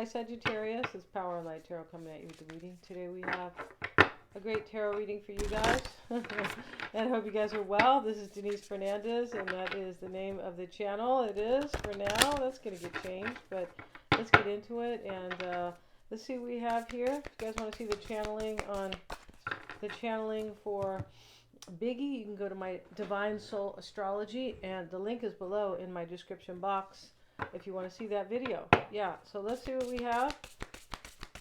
Hi Sagittarius, it's Power and Light Tarot coming at you with the reading. Today we have a great tarot reading for you guys. And I hope you guys are well. This is Denise Fernandez, and that is the name of the channel. It is for now. That's going to get changed, but let's get into it. And let's see what we have here. If you guys want to see the channeling for Biggie, you can go to my Divine Soul Astrology, and the link is below in my description box if you want to see that video. Yeah, so let's see what we have.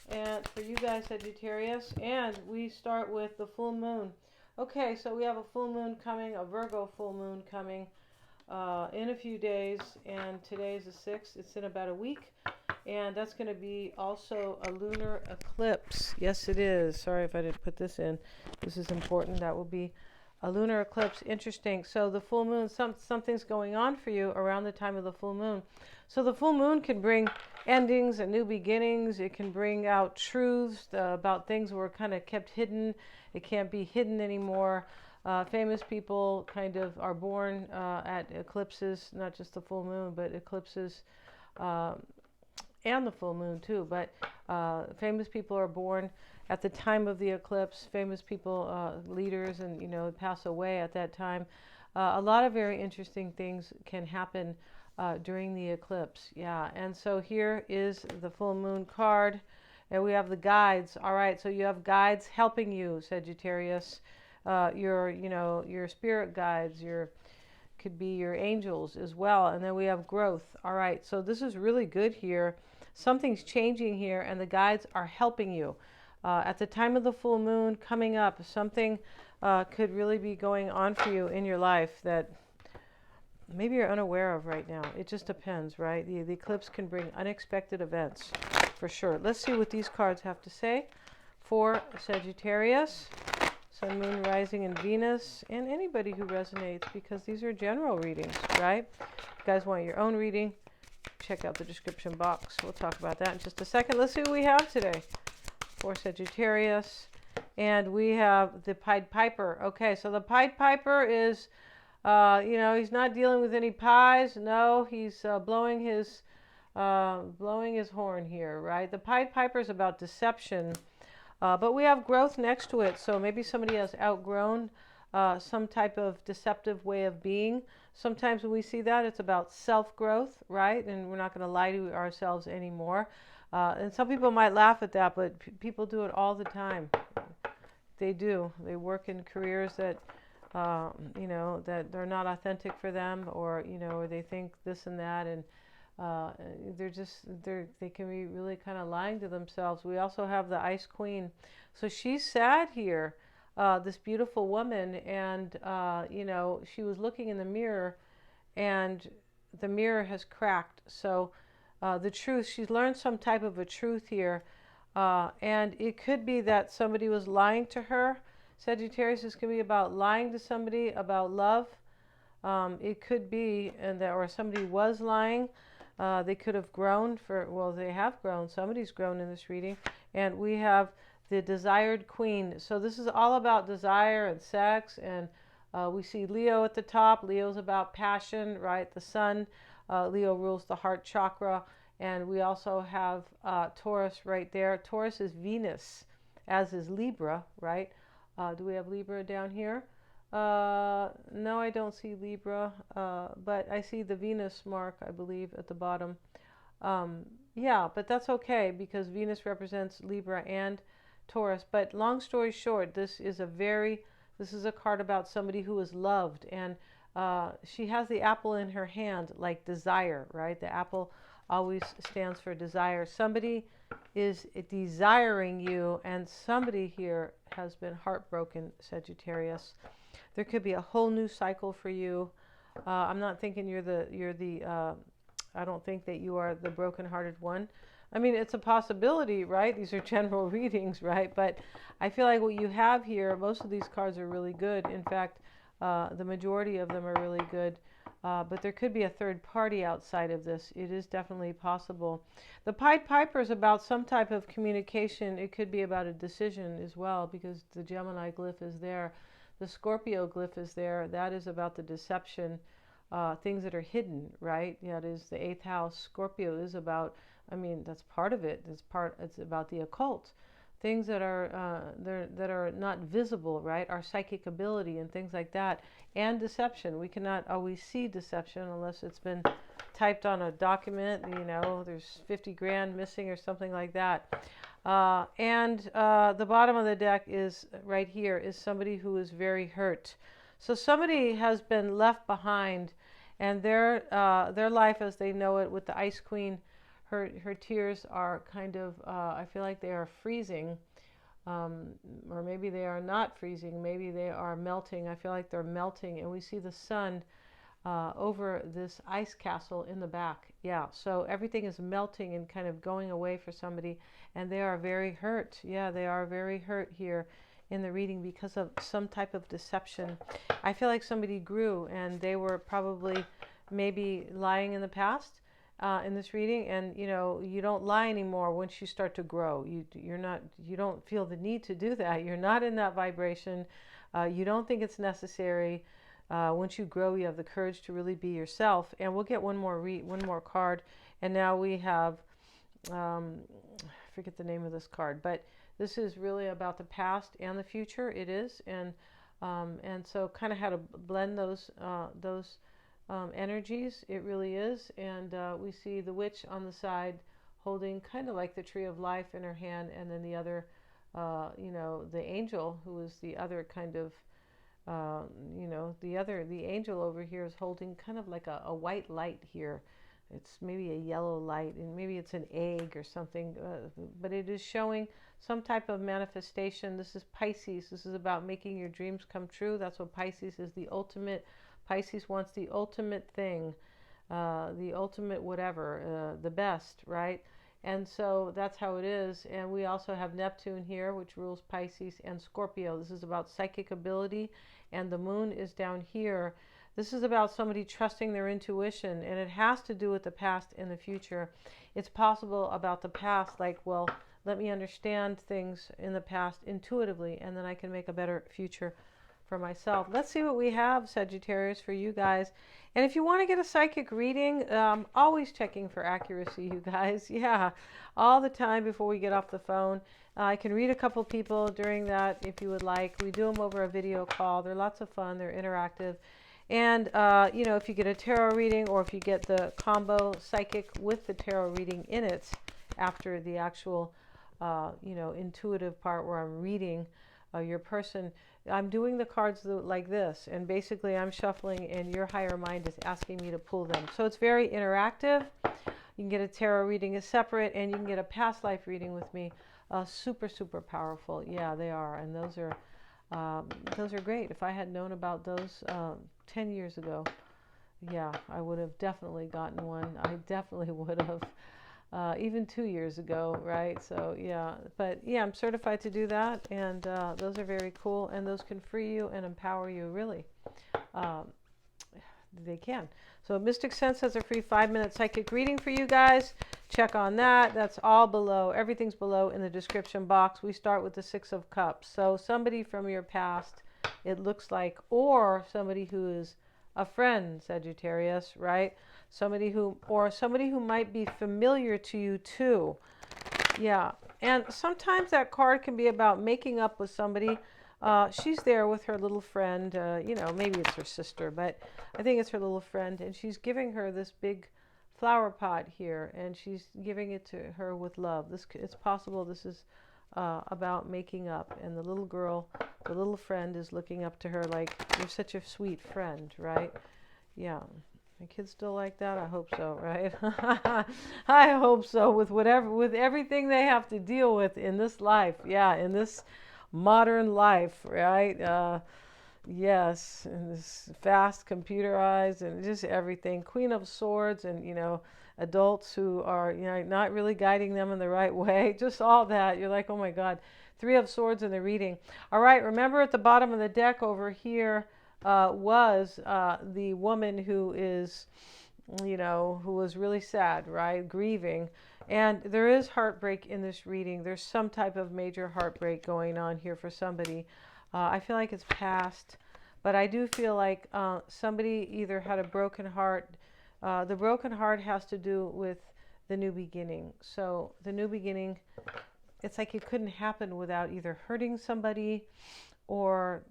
And for you guys, Sagittarius, and we start with the full moon. Okay, so we have a full moon coming, a Virgo full moon coming in a few days, and today's the 6th. It's in about a week, and that's going to be also a lunar eclipse. Yes, it is. Sorry if I didn't put this in. This is important. That will be a lunar eclipse. Interesting. So the full moon, something's going on for you around the time of the full moon. So the full moon can bring endings and new beginnings. It can bring out truths about things that were kind of kept hidden. It can't be hidden anymore. Famous people kind of are born at eclipses, not just the full moon, but eclipses and the full moon too. But famous people are born at the time of the eclipse. Famous people, leaders, and pass away at that time. A lot of very interesting things can happen during the eclipse. Yeah, and so here is the full moon card, and we have the guides. All right, so you have guides helping you, Sagittarius. Your spirit guides, could be your angels as well. And then we have growth. All right, so this is really good here. Something's changing here, and the guides are helping you. At the time of the full moon coming up, something could really be going on for you in your life that maybe you're unaware of right now. It just depends, right? The eclipse can bring unexpected events, for sure. Let's see what these cards have to say for Sagittarius, Sun, Moon, Rising, and Venus, and anybody who resonates, because these are general readings, right? If you guys want your own reading, check out the description box. We'll talk about that in just a second. Let's see what we have today for Sagittarius. And we have the Pied Piper. Okay, so the Pied Piper is, he's not dealing with any pies. No, he's blowing his horn here, right? The Pied Piper is about deception. But we have growth next to it. So maybe somebody has outgrown some type of deceptive way of being. Sometimes when we see that, it's about self-growth, right? And we're not going to lie to ourselves anymore. And some people might laugh at that, but people do it all the time. They do. They work in careers that, that they're not authentic for them, or they think this and that, and they can be really kind of lying to themselves. We also have the Ice Queen. So she's sad here, this beautiful woman, and she was looking in the mirror, and the mirror has cracked. So the truth, she's learned some type of a truth here, and it could be that somebody was lying to her. Sagittarius, this could be about lying to somebody about love. It could be, or somebody was lying. They could have grown they have grown. Somebody's grown in this reading. And we have the Desired Queen. So this is all about desire and sex. And we see Leo at the top. Leo's about passion, right? The sun. Leo rules the heart chakra. And we also have Taurus right there. Taurus is Venus, as is Libra, right? Do we have Libra down here? No, I don't see Libra, but I see the Venus mark, I believe, at the bottom. Yeah, but that's okay, because Venus represents Libra and Taurus. But long story short, this is a card about somebody who is loved, and she has the apple in her hand, like desire, right? The apple always stands for desire. Somebody is desiring you, and somebody here has been heartbroken, Sagittarius. There could be a whole new cycle for you. I'm not thinking I don't think that you are the broken-hearted one. I mean, it's a possibility, right? These are general readings, right? But I feel like what you have here, most of these cards are really good. In fact, the majority of them are really good. But there could be a third party outside of this. It is definitely possible. The Pied Piper is about some type of communication. It could be about a decision as well, because the Gemini glyph is there. The Scorpio glyph is there. That is about the deception, things that are hidden, right? Yeah, it is the 8th house. Scorpio is about I mean, that's part of it. It's about the occult. Things that are not visible, right? Our psychic ability and things like that, and deception. We cannot always see deception unless it's been typed on a document. There's 50 grand missing or something like that. And the bottom of the deck is right here is somebody who is very hurt. So somebody has been left behind, and their life as they know it with the Ice Queen. Her tears are kind of, I feel like they are freezing, or maybe they are not freezing. Maybe they are melting. I feel like they're melting, and we see the sun over this ice castle in the back. Yeah, so everything is melting and kind of going away for somebody, and they are very hurt. Yeah, they are very hurt here in the reading because of some type of deception. I feel like somebody grew, and they were probably maybe lying in the past. In this reading, and you don't lie anymore once you start to grow. You don't feel the need to do that. You're not in that vibration. You don't think it's necessary. Once you grow, you have the courage to really be yourself. And we'll get one more card. And now we have, I forget the name of this card, but this is really about the past and the future. It is, and so kind of how to blend those energies. It really is. And we see the witch on the side holding kind of like the tree of life in her hand, and then the other, the angel, who is the other kind of, the angel over here is holding kind of like a white light here. It's maybe a yellow light, and maybe it's an egg or something, but it is showing some type of manifestation. This is Pisces. This is about making your dreams come true. That's what Pisces is, the ultimate. Pisces wants the ultimate thing, the ultimate whatever, the best, right? And so that's how it is. And we also have Neptune here, which rules Pisces, and Scorpio. This is about psychic ability, and the moon is down here. This is about somebody trusting their intuition, and it has to do with the past and the future. It's possible about the past, like, well, let me understand things in the past intuitively, and then I can make a better future for myself. Let's see what we have, Sagittarius, for you guys. And if you want to get a psychic reading, always checking for accuracy, you guys. Yeah, all the time before we get off the phone. I can read a couple people during that if you would like. We do them over a video call. They're lots of fun. They're interactive. And, if you get a tarot reading, or if you get the combo psychic with the tarot reading in it after the actual, intuitive part where I'm reading your person, I'm doing the cards like this, and basically I'm shuffling, and your higher mind is asking me to pull them. So it's very interactive. You can get a tarot reading as separate, and you can get a past life reading with me. Super, super powerful. Yeah, they are, and those are great. If I had known about those 10 years ago, yeah, I would have definitely gotten one. I definitely would have. Even 2 years ago, right? So yeah, but yeah, I'm certified to do that, and those are very cool, and those can free you and empower you, really. They can. So Mystic Sense has a free 5-minute psychic reading for you guys. Check on that. That's all below. Everything's below in the description box. We start with the 6 of Cups. So somebody from your past, it looks like, or somebody who is a friend, Sagittarius, right? Somebody who might be familiar to you too. Yeah. And sometimes that card can be about making up with somebody. She's there with her little friend, maybe it's her sister, but I think it's her little friend, and she's giving her this big flower pot here, and she's giving it to her with love. It's possible this is about making up, and the little girl, the little friend, is looking up to her like, you're such a sweet friend, right? Yeah. My kids still like that? I hope so, right? I hope so, with everything they have to deal with in this life. Yeah, in this modern life, right? Yes, and this fast computerized and just everything. Queen of Swords, and adults who are not really guiding them in the right way. Just all that. You're like, oh my God. 3 of Swords in the reading. All right, remember at the bottom of the deck over here was the woman who is, who was really sad, right? Grieving. And there is heartbreak in this reading. There's some type of major heartbreak going on here for somebody. I feel like it's past, but I do feel like somebody either had a broken heart. The broken heart has to do with the new beginning. So the new beginning, it's like it couldn't happen without either hurting somebody or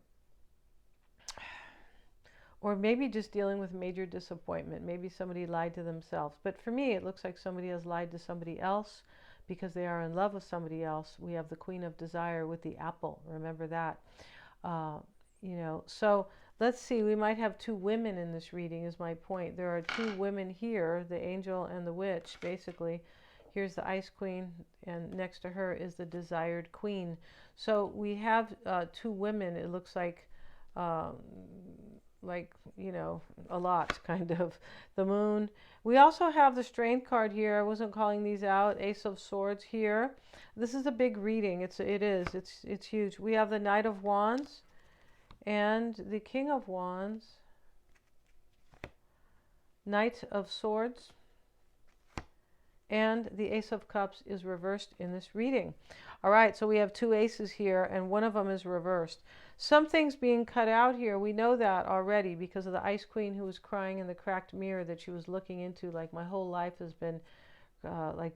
maybe just dealing with major disappointment. Maybe somebody lied to themselves. But for me, it looks like somebody has lied to somebody else because they are in love with somebody else. We have the Queen of Desire with the apple. Remember that. So let's see. We might have two women in this reading is my point. There are two women here, the angel and the witch, basically. Here's the Ice Queen, and next to her is the Desired Queen. So we have two women. It looks like a lot, kind of. The Moon. We also have the Strength card here. I wasn't calling these out. Ace of Swords here. This is a big reading. It's huge. We have the Knight of Wands and the King of Wands. Knight of Swords. And the Ace of Cups is reversed in this reading. All right, so we have two aces here, and one of them is reversed. Something's being cut out here. We know that already because of the Ice Queen who was crying in the cracked mirror that she was looking into, like, my whole life has been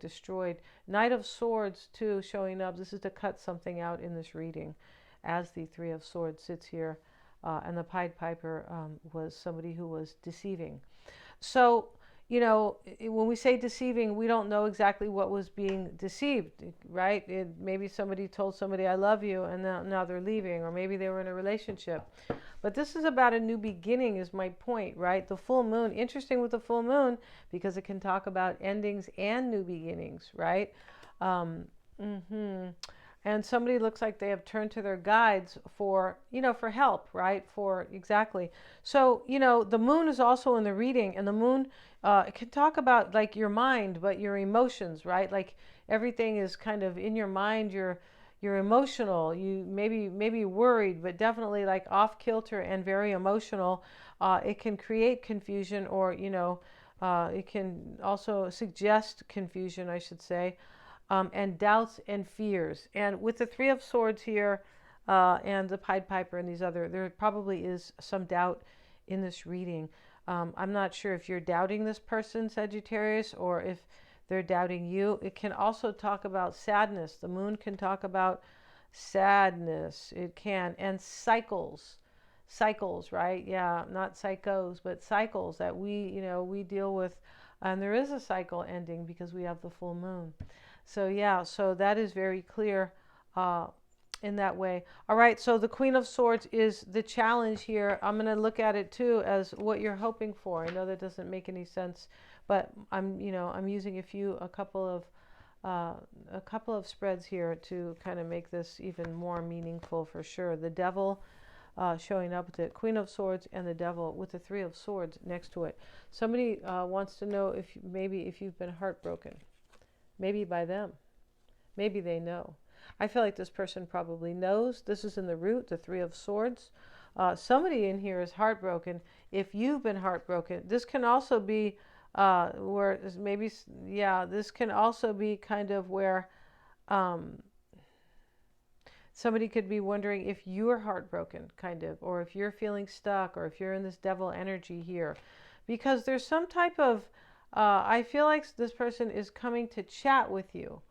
destroyed. Knight of Swords, too, showing up. This is to cut something out in this reading as the Three of Swords sits here. And the Pied Piper was somebody who was deceiving. So, when we say deceiving, we don't know exactly what was being deceived, right? Maybe somebody told somebody, I love you, and now they're leaving, or maybe they were in a relationship. But this is about a new beginning is my point, right? The full moon, interesting with the full moon, because it can talk about endings and new beginnings, right? And somebody looks like they have turned to their guides for help, right? Exactly. So, the moon is also in the reading, and the moon, it can talk about like your mind, but your emotions, right? Like everything is kind of in your mind. You're emotional. You maybe worried, but definitely like off kilter and very emotional. It can create confusion, or it can also suggest confusion, I should say. And doubts and fears. And with the Three of Swords here and the Pied Piper and there probably is some doubt in this reading. I'm not sure if you're doubting this person, Sagittarius, or if they're doubting you. It can also talk about sadness. The moon can talk about sadness. It can. And cycles, right? Yeah, not psychos, but cycles that we deal with. And there is a cycle ending because we have the full moon. So yeah, so that is very clear in that way. All right, so the Queen of Swords is the challenge here. I'm going to look at it too as what you're hoping for. I know that doesn't make any sense, but I'm using a couple of spreads here to kind of make this even more meaningful for sure. The Devil showing up with the Queen of Swords and the Devil with the Three of Swords next to it. Somebody wants to know if you've been heartbroken. Maybe by them. Maybe they know. I feel like this person probably knows. This is in the root, the Three of Swords. Somebody in here is heartbroken. If you've been heartbroken, this can also be this can also be kind of where somebody could be wondering if you're heartbroken, kind of, or if you're feeling stuck, or if you're in this devil energy here. Because there's some type of I feel like this person is coming to chat with you.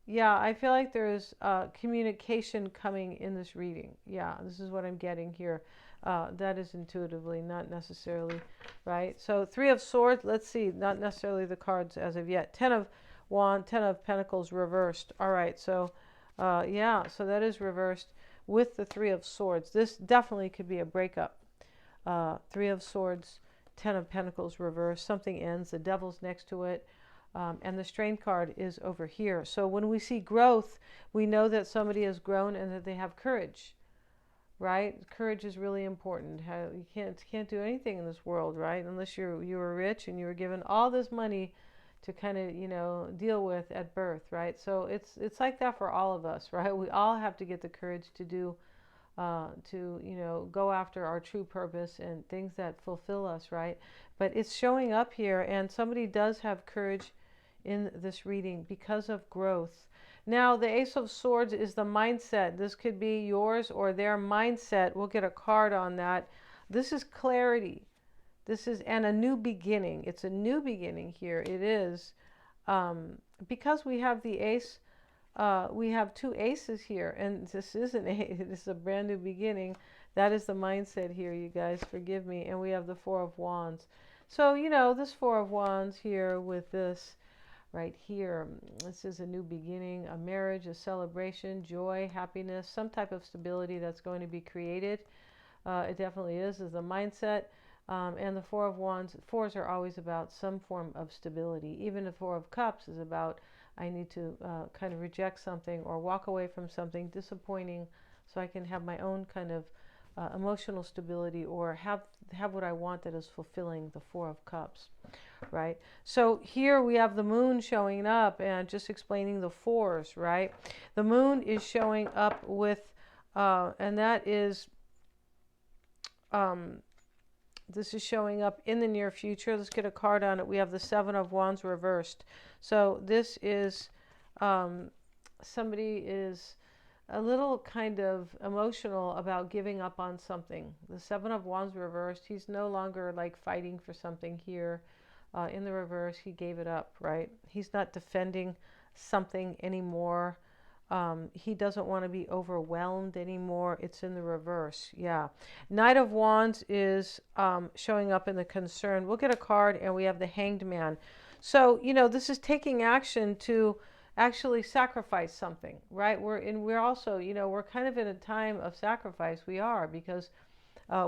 Yeah, I feel like there is communication coming in this reading. Yeah, this is what I'm getting here. That is intuitively, not necessarily, right? So Three of Swords, let's see, not necessarily the cards as of yet. 10 of Wands, 10 of Pentacles reversed. All right, so so that is reversed with the Three of Swords. This definitely could be a breakup. Three of Swords, 10 of Pentacles reversed. Something ends. The Devil's next to it. And the Strength card is over here. So when we see growth, we know that somebody has grown and that they have courage, right? Courage is really important. You can't do anything in this world, right? Unless you were rich and you were given all this money to kind of deal with at birth, right? So it's like that for all of us, right? We all have to get the courage to do go after our true purpose and things that fulfill us, right? But it's showing up here, and somebody does have courage in this reading because of growth. Now, the Ace of Swords is the mindset. This could be yours or their mindset. We'll get a card on that. This is clarity. And a new beginning. It's a new beginning here. It is. because we have the ace, we have two aces here, and this is an ace. This is a brand new beginning. That is the mindset here, you guys. Forgive me. And we have the Four of Wands. So, you know, this Four of Wands here with this right here. This is a new beginning, a marriage, a celebration, joy, happiness, some type of stability that's going to be created. It definitely is the mindset. And the Four of Wands, fours are always about some form of stability. Even the Four of Cups is about I need to kind of reject something or walk away from something disappointing so I can have my own kind of emotional stability or have what I want that is fulfilling, the Four of Cups, right? So here we have the moon showing up and just explaining the fours, right? The moon is showing up with, and that is, this is showing up in the near future. Let's get a card on it. We have the Seven of Wands reversed. So this is, somebody is a little kind of emotional about giving up on something. The Seven of Wands reversed. He's no longer like fighting for something here. In the reverse, he gave it up, right? He's not defending something anymore. He doesn't want to be overwhelmed anymore. It's in the reverse. Yeah. Knight of Wands is showing up in the concern. We'll get a card and we have the Hanged Man. So, you know, this is taking action to actually sacrifice something, right? We're also, you know, we're kind of in a time of sacrifice. We are, because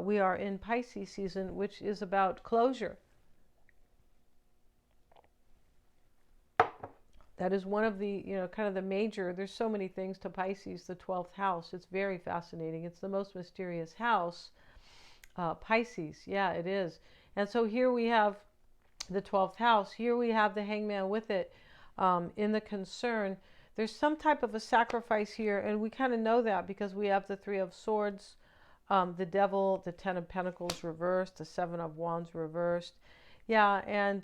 we are in Pisces season, which is about closure. That is one of the, you know, kind of the major, there's so many things to Pisces, the 12th house. It's very fascinating. It's the most mysterious house, Pisces. Yeah, it is. And so here we have the 12th house. Here we have the Hangman with it in the concern. There's some type of a sacrifice here, and we kind of know that because we have the Three of Swords, the Devil, the Ten of Pentacles reversed, the Seven of Wands reversed. Yeah, and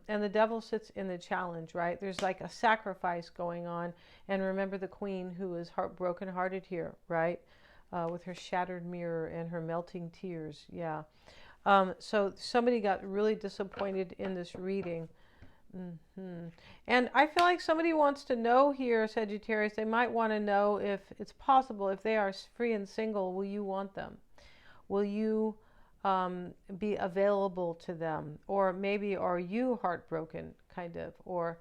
the Devil sits in the challenge, right? There's like a sacrifice going on. And remember the Queen, who is broken-hearted here, right? With her shattered mirror and her melting tears. Yeah. So somebody got really disappointed in this reading. And I feel like somebody wants to know here, Sagittarius, they might want to know if it's possible, if they are free and single, will you want them? Will you be available to them? Or maybe are you heartbroken, kind of? Or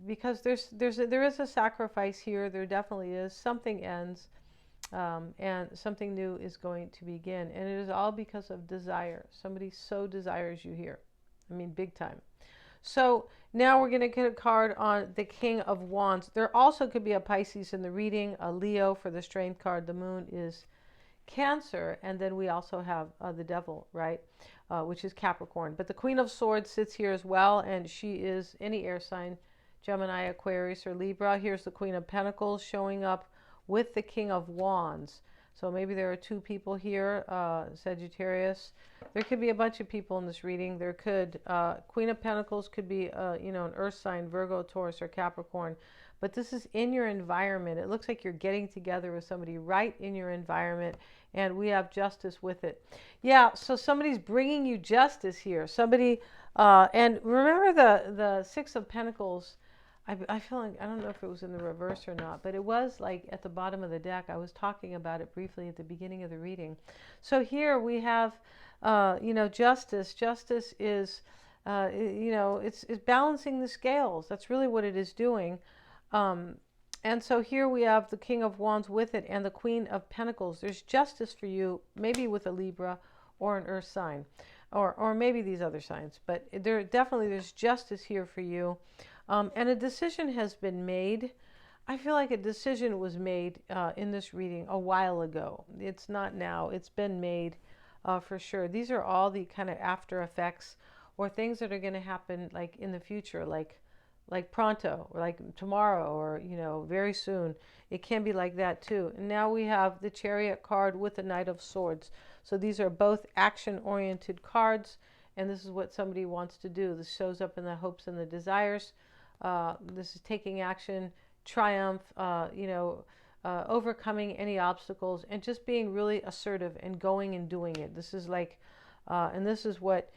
because there is a sacrifice here. There definitely is. Something ends, and something new is going to begin. And it is all because of desire. Somebody so desires you here. I mean, big time. So now we're going to get a card on the King of Wands. There also could be a Pisces in the reading, a Leo for the Strength card. The moon is Cancer, and then we also have the Devil, right, which is Capricorn. But the Queen of Swords sits here as well, and she is any air sign, Gemini, Aquarius, or Libra. Here's the Queen of Pentacles showing up with the King of Wands. So maybe there are two people here, Sagittarius. There could be a bunch of people in this reading. There could, Queen of Pentacles could be, you know, an earth sign, Virgo, Taurus, or Capricorn. But this is in your environment. It looks like you're getting together with somebody right in your environment, and we have justice with it. Yeah, so somebody's bringing you justice here. Somebody, and remember the Six of Pentacles. I feel like, I don't know if it was in the reverse or not, but it was like at the bottom of the deck. I was talking about it briefly at the beginning of the reading. So here we have, you know, justice. Justice is, you know, it's balancing the scales. That's really what it is doing. And so here we have the King of Wands with it and the Queen of Pentacles. There's justice for you, maybe with a Libra or an earth sign, or maybe these other signs, but there's justice here for you. And a decision has been made. I feel like a decision was made in this reading a while ago. It's not now. It's been made for sure. These are all the kind of after effects or things that are going to happen like in the future, like pronto, or like tomorrow, or, you know, very soon. It can be like that too. And now we have the Chariot card with the Knight of Swords. So these are both action-oriented cards, and this is what somebody wants to do. This shows up in the hopes and the desires. This is taking action, triumph, you know, overcoming any obstacles, and just being really assertive and going and doing it. This is like, and this is what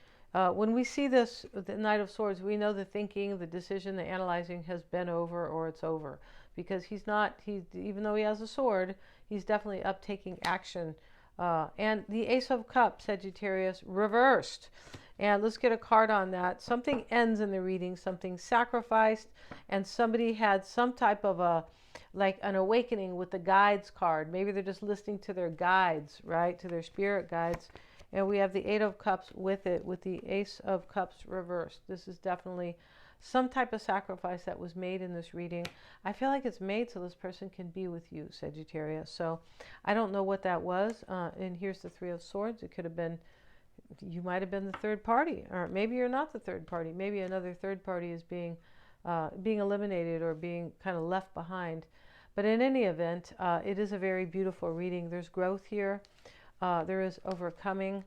when we see this, the Knight of Swords, we know the thinking, the decision, the analyzing has been over, or it's over. Because even though he has a sword, he's definitely up taking action. And the Ace of Cups, Sagittarius, reversed. And let's get a card on that. Something ends in the reading, something sacrificed, and somebody had some type of like an awakening with the guides card. Maybe they're just listening to their guides, right? To their spirit guides. And we have the Eight of Cups with it, with the Ace of Cups reversed. This is definitely some type of sacrifice that was made in this reading. I feel like it's made so this person can be with you, Sagittarius. So I don't know what that was. And here's the Three of Swords. It could have been, you might have been the third party, or maybe you're not the third party. Maybe another third party is being eliminated or being kind of left behind. But in any event, it is a very beautiful reading. There's growth here. There is overcoming.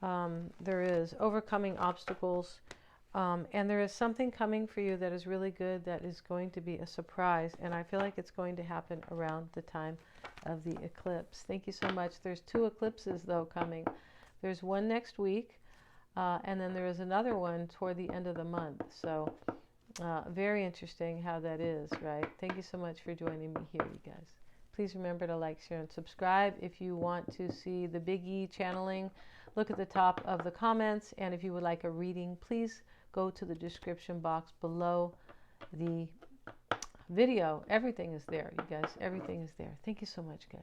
There is overcoming obstacles. And there is something coming for you that is really good, that is going to be a surprise. And I feel like it's going to happen around the time of the eclipse. Thank you so much. There's 2 eclipses, though, coming. There's one next week, and then there is another one toward the end of the month. So very interesting how that is, right? Thank you so much for joining me here, you guys. Please remember to like, share, and subscribe. If you want to see the Big E channeling, look at the top of the comments. And if you would like a reading, please go to the description box below the video. Everything is there, you guys. Everything is there. Thank you so much, guys.